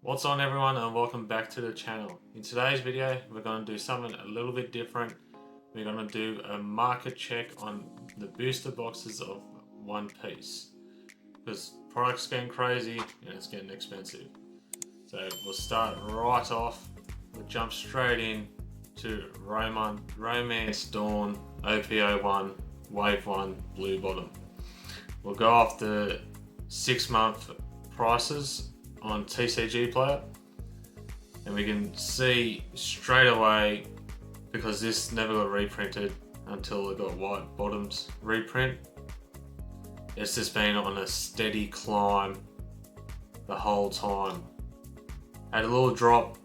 What's on everyone, and welcome back to the channel. In today's video we're going to do something a little bit different. We're going to do a market check on the booster boxes of One Piece, because product's getting crazy and it's getting expensive. So we'll start right off. We'll jump straight in to Romance Dawn OPO1 Wave 1 Blue Bottom. We'll go off the 6-month prices on TCG Player, and we can see straight away, because this never got reprinted until it got white bottoms reprint, it's just been on a steady climb the whole time. Had a little drop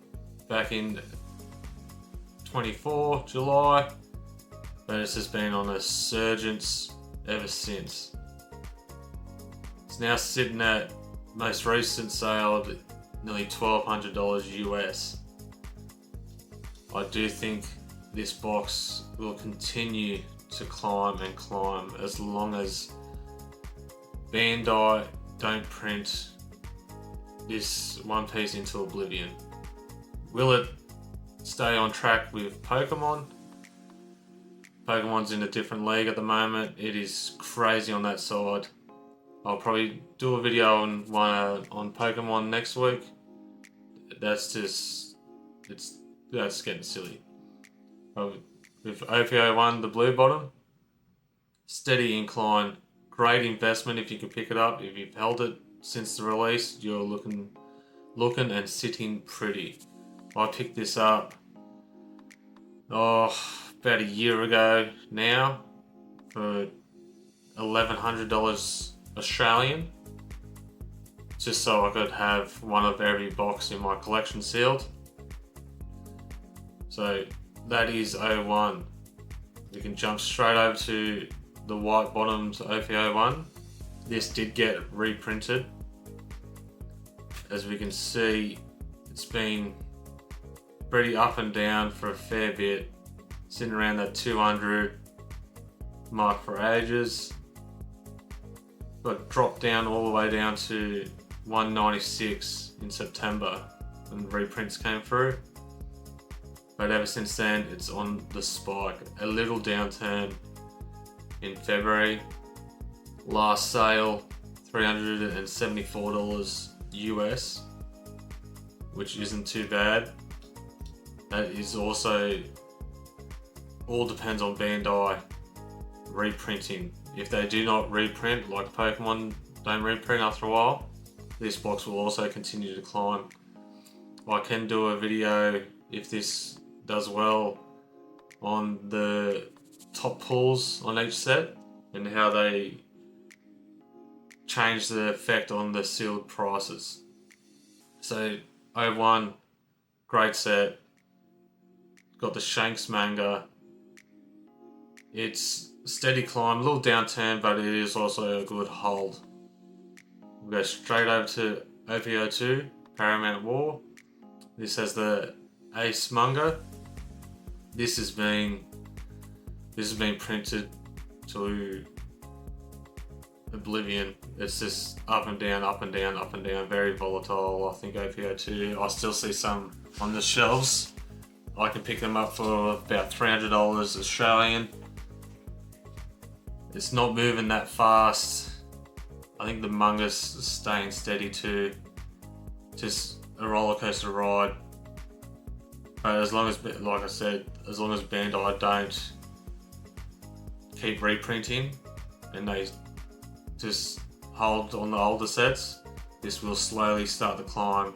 back in 24 July, but it's just been on a surgence ever since. It's now sitting at most recent sale of nearly $1,200 US. I do think this box will continue to climb and climb as long as Bandai don't print this One Piece into oblivion. Will it stay on track with Pokemon? Pokemon's in a different league at the moment. It is crazy on that side. I'll probably do a video on Pokemon next week. That's getting silly. With OPO1, the blue bottom, steady incline, great investment if you can pick it up. If you've held it since the release, you're looking and sitting pretty. I picked this up about a year ago now for $1,100 Australian, just so I could have one of every box in my collection sealed. So that is 01. We can jump straight over to the white bottoms OPO1. This did get reprinted. As we can see, it's been pretty up and down for a fair bit, sitting around that 200 mark for ages, but dropped down all the way down to 196 in September when reprints came through. But ever since then, it's on the spike. A little downturn in February. Last sale, $374 US, which isn't too bad. That is also all depends on Bandai reprinting. If they do not reprint, like Pokemon don't reprint after a while, this box will also continue to climb. I can do a video, if this does well, on the top pulls on each set and how they change the effect on the sealed prices. So 01, great set. Got the Shanks manga. It's steady climb, a little downturn, but it is also a good hold. We'll go straight over to OPO2, Paramount War. This has the Ace manga. This has been printed to oblivion. It's just up and down, up and down, up and down, very volatile. I think OPO2, I still see some on the shelves. I can pick them up for about $300 Australian. It's not moving that fast. I think the manga's staying steady too. Just a roller coaster ride. But as long as, like I said, as long as Bandai don't keep reprinting and they just hold on the older sets, this will slowly start to climb.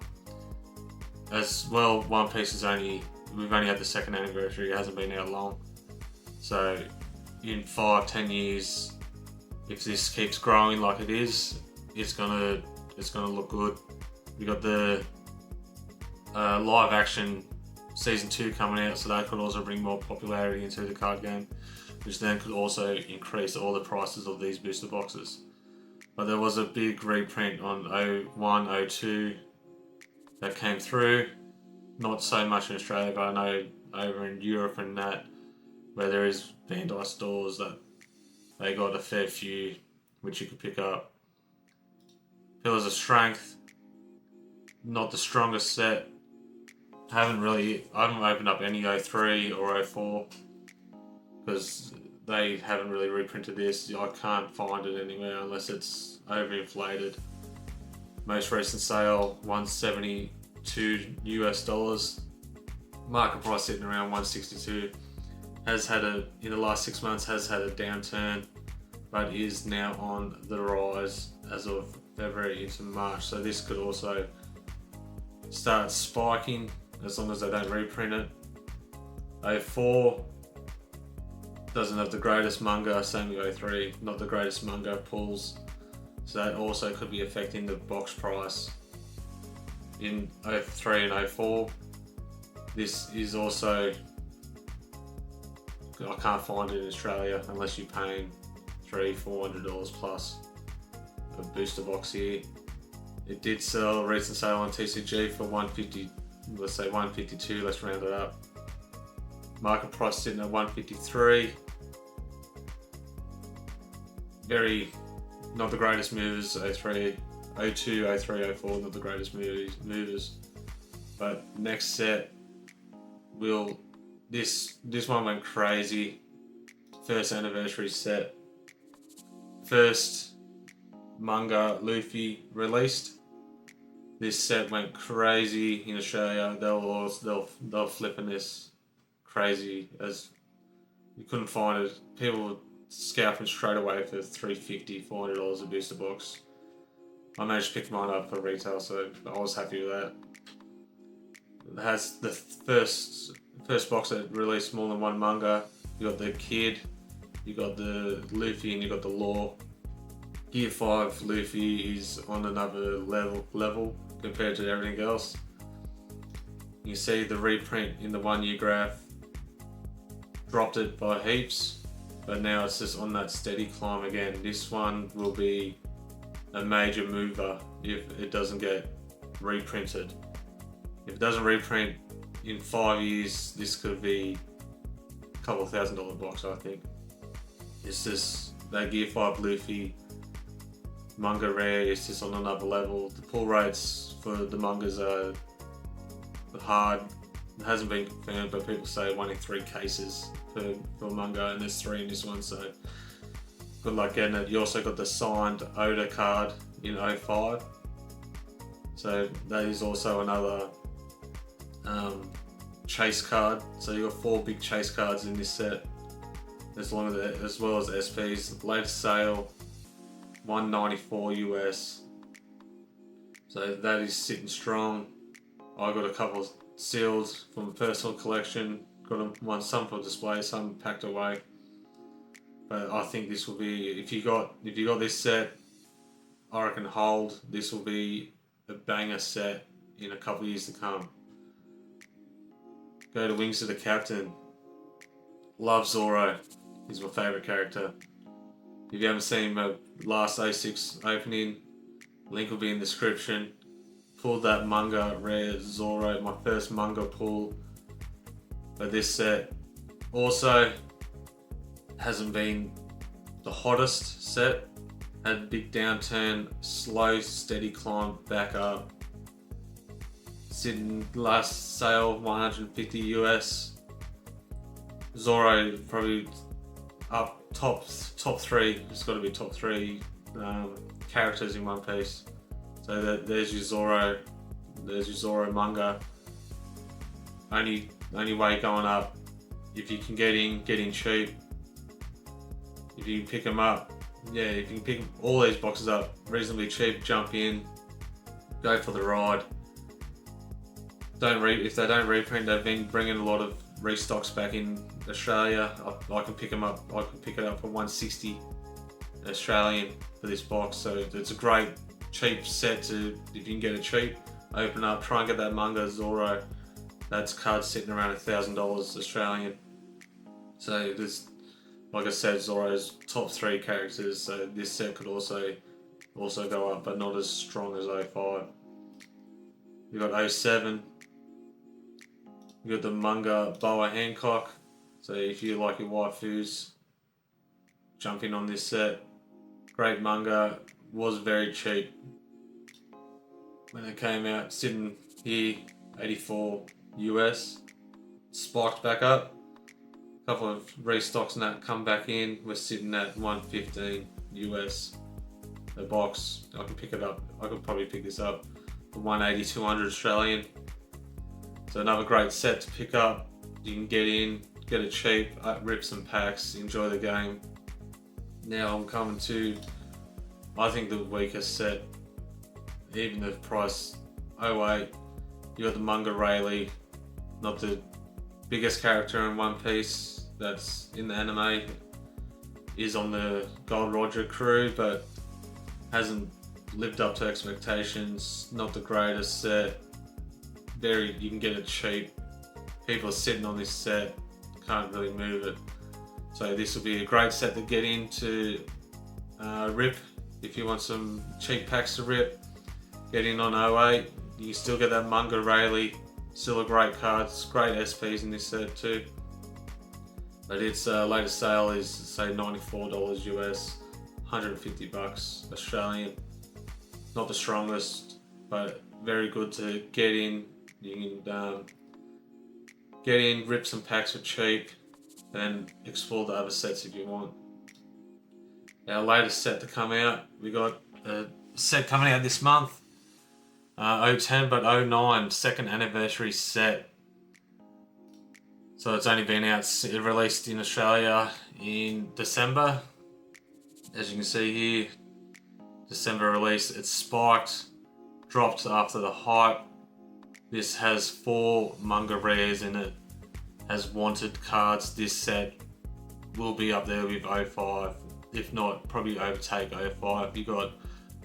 As well, One Piece we've only had the second anniversary, it hasn't been out long. So in 5-10 years, if this keeps growing like it is, it's gonna look good. We got the live action season 2 coming out, so that could also bring more popularity into the card game, which then could also increase all the prices of these booster boxes. But there was a big reprint on 01, 02 that came through. Not so much in Australia, but I know over in Europe and that, where there is Bandai stores, that they got a fair few which you could pick up. Pillars of Strength, not the strongest set. I haven't opened up any 03 or 04 because they haven't really reprinted this. I can't find it anywhere unless it's overinflated. Most recent sale, $172 US. Market price sitting around 162. Has had in the last 6 months has had a downturn, but is now on the rise as of February into March. So this could also start spiking as long as they don't reprint it. 04 doesn't have the greatest manga, same with 03, not the greatest manga pulls. So that also could be affecting the box price. In 03 and 04, this is also, I can't find it in Australia unless you're paying $300-400 plus a booster box here. It did sell, recent sale on TCG for 150, let's say 152, let's round it up. Market price sitting at 153. Very, not the greatest movers, 03, 02, 03, 04, not the greatest movers. But next set, this one went crazy. First anniversary set. First manga Luffy released. This set went crazy in Australia. They'll flipping this crazy as you couldn't find it. People were scalping straight away for $350-400 a booster box. I managed to pick mine up for retail, so I was happy with that. It has the first box that released more than one manga. You got the Kid, you got the Luffy, and you got the Law. Gear 5 Luffy is on another level compared to everything else. You see the reprint in the 1 year graph dropped it by heaps, but now it's just on that steady climb again. This one will be a major mover if it doesn't get reprinted. If it doesn't reprint in 5 years, this could be a couple of $1,000 box, I think. It's just that Gear 5 Luffy manga rare is just on another level. The pull rates for the mangas are hard. It hasn't been confirmed, but people say 1 in 3 cases per manga, and there's 3 in this one, so good luck getting it. You also got the signed Oda card in 05, so that is also another chase card. So you got 4 big chase cards in this set, as well as SPs. Latest sale, $194 US. So that is sitting strong. I got a couple of seals from a personal collection. Got them, some for display, some packed away. But I think this will be, if you got this set, I reckon hold. This will be a banger set in a couple of years to come. Go to Wings of the Captain. Love Zoro. He's my favourite character. If you haven't seen my last A6 opening, link will be in the description. Pulled that manga rare Zoro, my first manga pull. But this set also hasn't been the hottest set. Had a big downturn, slow, steady climb back up. Sitting last sale, 150 US. Zoro probably up top 3. It's got to be top 3 characters in One Piece. So there's your Zoro. There's your Zoro manga. Only way going up. If you can get in cheap. If you can pick them up, yeah, if you can pick all these boxes up reasonably cheap, jump in, go for the ride. If they don't reprint, they've been bringing a lot of restocks back in Australia. I can pick them up. I can pick it up for 160 Australian for this box. So it's a great cheap set to, if you can get it cheap, open up, try and get that manga Zoro. That's card sitting around $1,000 Australian. So there's, like I said, Zoro's top 3 characters. So this set could also go up, but not as strong as 05. You got 07. You got the manga Boa Hancock. So if you like your waifus, jump in on this set. Great manga, was very cheap. when it came out, sitting here, 84 US, spiked back up. A couple of restocks and that come back in. We're sitting at 115 US. A box, I can pick it up. I could probably pick this up for 180, 200 Australian. So another great set to pick up. You can get in, get it cheap, rip some packs, enjoy the game. Now I'm coming to, I think, the weakest set. Even the price 08, you got the Munga Rayleigh, not the biggest character in One Piece that's in the anime, is on the Gold Roger crew, but hasn't lived up to expectations. Not the greatest set. You can get it cheap. People are sitting on this set, can't really move it. So this will be a great set to get into rip. If you want some cheap packs to rip, get in on 08. You can still get that Munga Rayleigh. Still a great card. It's great SPs in this set too. But its latest sale is say $94 US, 150 bucks Australian. Not the strongest, but very good to get in. You can get in, rip some packs for cheap, and explore the other sets if you want. Our latest set to come out, we got a set coming out this month. 010 but 09 second anniversary set. So it's only been out, it released in Australia in December. As you can see here, December release. It's spiked, dropped after the hype. This has 4 manga rares in it, has wanted cards. This set will be up there with 05, if not probably overtake 05. You got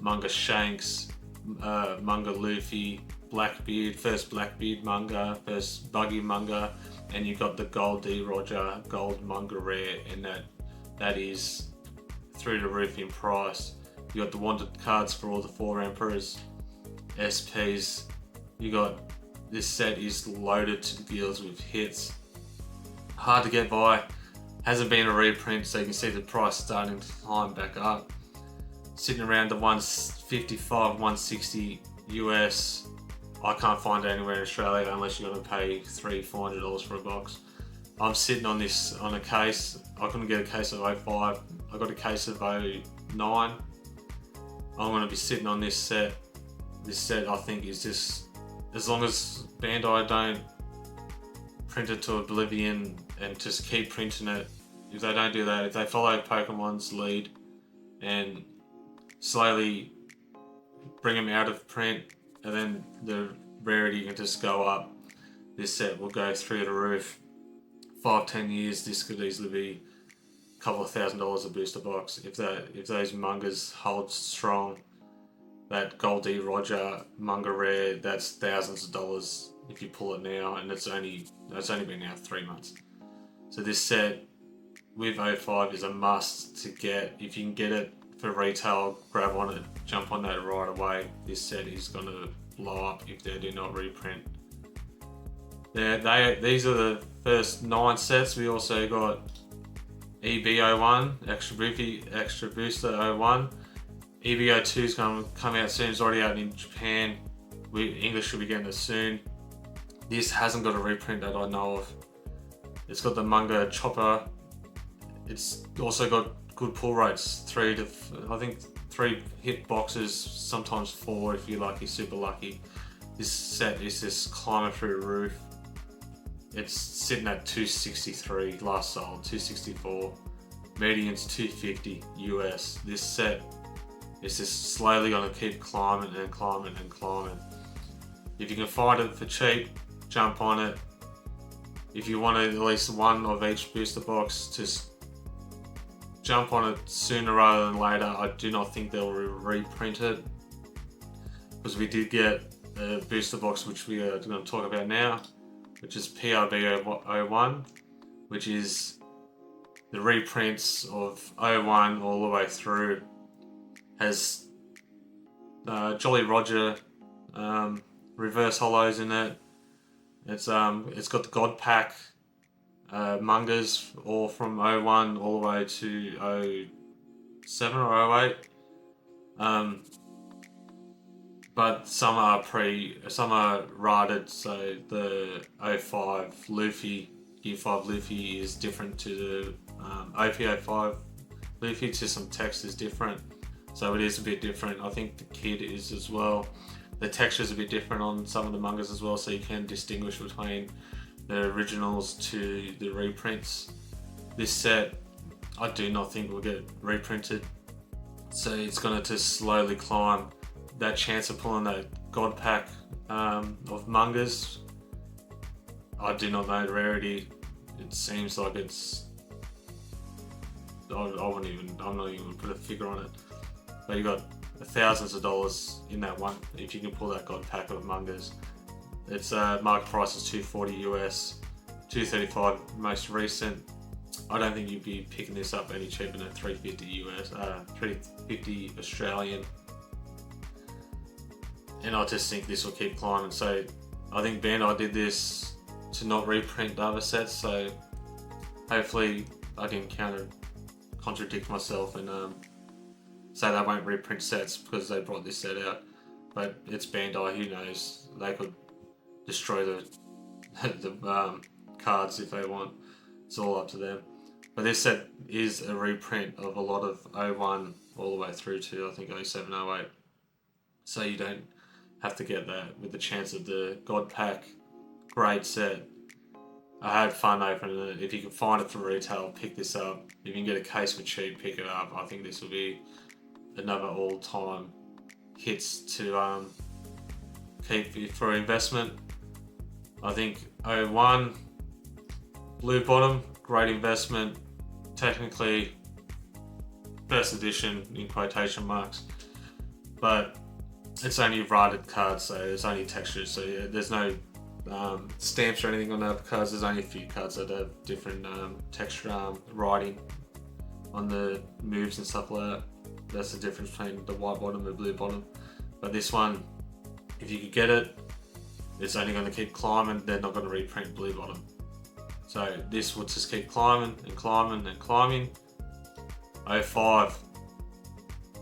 manga Shanks, manga Luffy, Blackbeard, first Blackbeard manga, first Buggy manga, and you got the Gold D Roger gold manga rare, and that is through the roof in price. You got the wanted cards for all the 4 emperors, SPs. You got, this set is loaded to the gills with hits. Hard to get by. Hasn't been a reprint, so you can see the price starting to climb back up. Sitting around the 155, 160 US. I can't find it anywhere in Australia unless you're going to pay $300-400 for a box. I'm sitting on this on a case. I couldn't get a case of 05. I got a case of 09. I'm going to be sitting on this set. This set I think is just, as long as Bandai don't print it to oblivion and just keep printing it. If they don't do that, if they follow Pokemon's lead and slowly bring them out of print, and then the rarity can just go up, this set will go through the roof. 5-10 years, this could easily be a couple of $1,000s a booster box if those mangas hold strong. That Gold D Roger manga rare, that's thousands of dollars if you pull it now, and it's only been out 3 months. So this set with 05 is a must to get. If you can get it for retail, grab on it, jump on that right away. This set is going to blow up if they do not reprint. These are the first 9 sets. We also got EB01, Extra Booster 01. EB02 is going to come out soon. It's already out in Japan. English should be getting it soon. This hasn't got a reprint that I know of. It's got the manga Chopper. It's also got good pull rates. 3 hit boxes, sometimes 4 if you're lucky, super lucky. This set is just climbing through the roof. It's sitting at 263 last sold, 264. Median's 250 US. This set is just slowly going to keep climbing and climbing and climbing. If you can find it for cheap, jump on it. If you want at least one of each booster box, just jump on it sooner rather than later. I do not think they'll reprint it, because we did get a booster box which we are going to talk about now, which is PRB01, which is the reprints of 01 all the way through. Has Jolly Roger reverse holos in it. It's got the God Pack mangas all from 01 all the way to 07 or 08. but some are rated. So the O5 Luffy, Gear 5 Luffy is different to the OP05 Luffy. To some text is different, so it is a bit different. I think the kit is as well. The texture is a bit different on some of the mangas as well, so you can distinguish between the originals to the reprints. This set, I do not think will get reprinted, so it's going to just slowly climb that chance of pulling that God Pack of mangas. I do not know the rarity. It seems like it's. I'm not even going to put a figure on it. But you got thousands of dollars in that one if you can pull that God Pack of mangas. Its market price is $240 US, $235 most recent. I don't think you'd be picking this up any cheaper than $350 US, $350 Australian. And I just think this will keep climbing. So I think Bandai did this to not reprint the other sets. So hopefully I can contradict myself and say they won't reprint sets because they brought this set out. But it's Bandai, who knows? They could destroy the cards if they want. It's all up to them. But this set is a reprint of a lot of 01 all the way through to I think 07, 08. So you don't have to get that with the chance of the God Pack. Great set. I had fun opening it. If you can find it for retail, pick this up. If you can get a case for cheap, pick it up. I think this will be another all-time hits to keep for investment. I think 01 Blue Bottom, great investment. Technically first edition in quotation marks, but it's only rated cards, so it's only textures, so yeah, there's no stamps or anything on the other cards. There's only a few cards that have different texture writing on the moves and stuff like that. That's the difference between the white bottom and the blue bottom. But this one, if you could get it, it's only going to keep climbing. They're not going to reprint blue bottom. So this will just keep climbing and climbing and climbing. 05,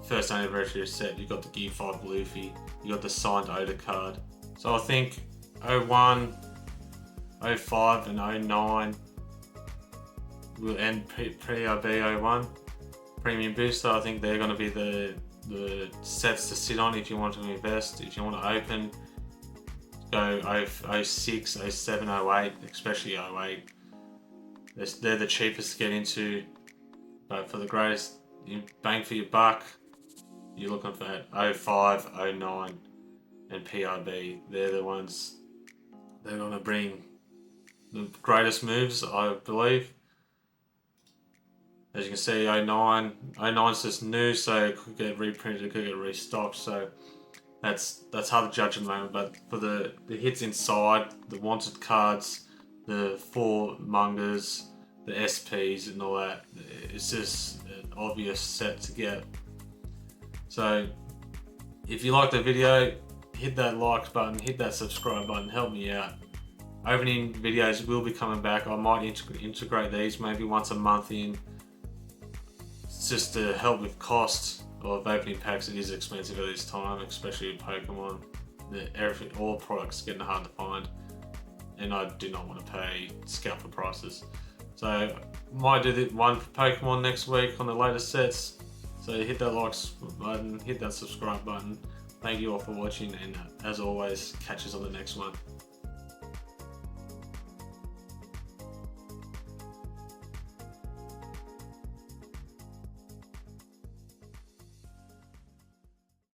first anniversary set, you got the Gear 5 Luffy, you got the signed Oda card. So I think 01, 05 and 09 will end pre-RB 01. Premium Booster, I think they're going to be the sets to sit on if you want to invest. If you want to open, go 06, 07, 08, especially 08. They're the cheapest to get into, but for the greatest bang for your buck, you're looking for 05, 09 and PRB. They're the ones they're going to bring the greatest moves, I believe. As you can see, 09's just new, so it could get reprinted, it could get restocked, so that's hard to judge at the moment. But for the hits inside, the wanted cards, the 4 mangas, the SPs and all that, it's just an obvious set to get. So if you like the video, hit that like button, hit that subscribe button, help me out. Opening videos will be coming back. I might integrate these maybe once a month in. It's just to help with cost of opening packs. It is expensive at this time, especially with Pokemon. All products are getting hard to find, and I do not want to pay scalper prices. So might do one for Pokemon next week on the latest sets. So hit that like button, hit that subscribe button. Thank you all for watching, and as always, catch us on the next one.